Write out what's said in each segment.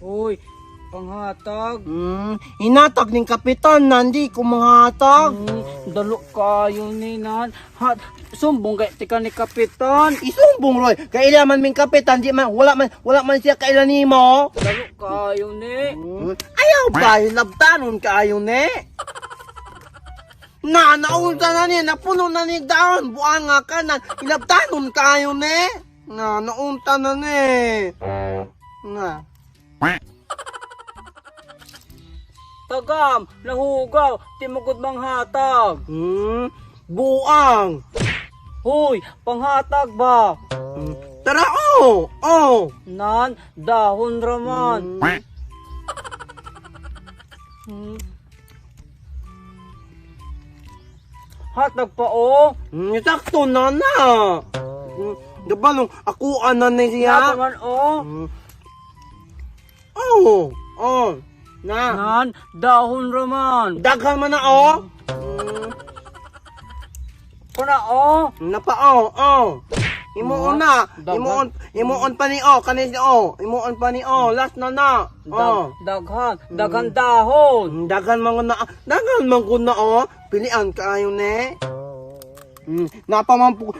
Uy, panghatag. Hinatag ning kapitan, nandi ko manghatag. Dalo kayo ni nan. Sumbong kay tika ni kapitan. Isumbong Roy, kailaman ming kapitan, di man wala man siya kailan nimo. Dalo kayo ni. Ayaw ba, labtanon kaayo ni. Naunta na ni, napuno na ni daon, buanga ka na, ilabtanon kaayo ni. Naunta na ni. Tagam, nahugaw, timugod manghatag. Buang. Hoy, panghatag ba? Tara, Nan, dahon raman. Hatag pa o. Sakto na na. Diba nung ako na siya? Naman o. Na. Nan, dahon raman. Daghan man na Kuna o. Napa Imuon na. Imuon pa ni kanin Imuon pa ni last na na. Daghan dahon. Daghan man na pilian kaayo ne.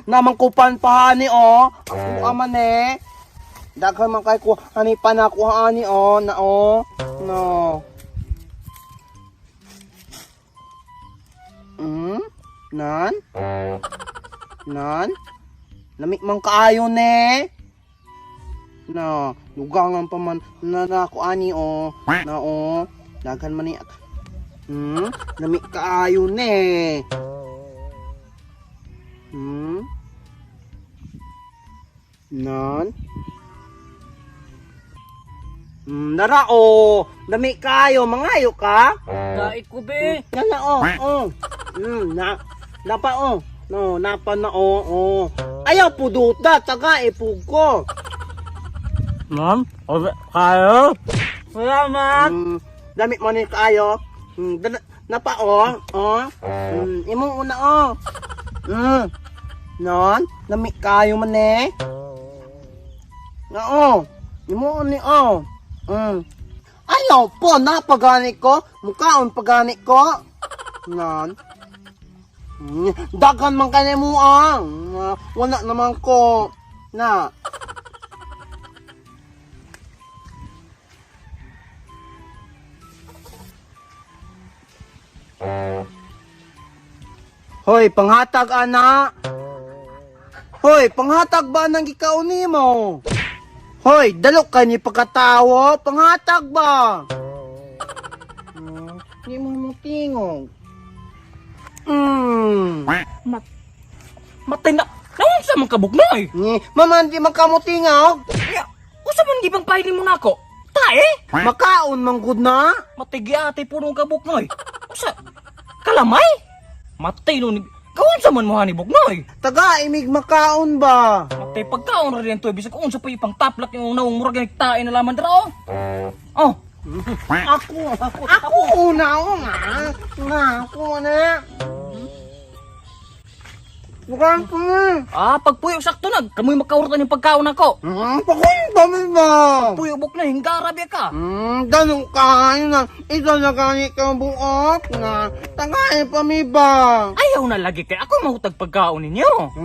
Naman kupan pa ni Ako aman ne. Daghan man kay ko ani panakuha ni na no. Nan? Lamig man kaayo ne. Na, lugangan pa man na ako ani Na daghan man ni. Lamig kaayo ne. Nan? Nara lamig kaayo, mangayo ka? Dait ko be. Yana napa No, napa na Ayaw puduta, taga ipug Ma'am, kayo? Salamat. Dami mo ni kaayo. Napa Imo una Non, dami kayo man eh. Imo ni Ayaw po, napagani ko. Mukhaon pagani ko. Non. Dagan man kanya mo wala naman ko na. Hoy, panghatag ana. Hoy, panghatag ba nang ikaw nimo? Hoy, dalo ka ni pagkatawo, panghatag ba? Hindi mo tingog. Matay na. Naman sa mga kabugnoy. Mama, hindi magkamutingaw. Usa man gibang pahiling mo na ako. Tae? Makaon man gud na. Matigi ate punong kabugnoy. Usa? Kalamay? Matay nun. Kawan sa man mo hani bugnoy. Taga imig makaon ba? Matay pagkaon rin to. Bisag kung sa pa ipang taplak yung nawang murag yung tae na laman dara Ako una Ako na. Bukan ko na. Pagpuyo sakto nag. Kamoy makaurtan yung pagkaon ako. Pakuyin pa mo ba? Puyo bugnoy, hinggarabi ka. Ganun kain na. Ito na ganit ka buot na. Tagain pa mi ba? Ayaw na lagi kay ako mahutag pagkaon ninyo.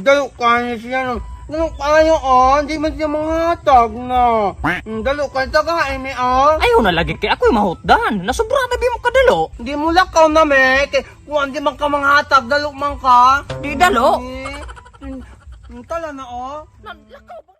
Ganun kain siya na. Ganun kayo hindi man siya manghatag na. Dalo kayo tagain mi Ayaw na lagi kay ako mahutdan. Nasubra na bi mo kadalo. Hindi mo lakaw na me. Kung hindi man ka manghatag, dalo man ka. Di dalo. Tala na Lakaw ba?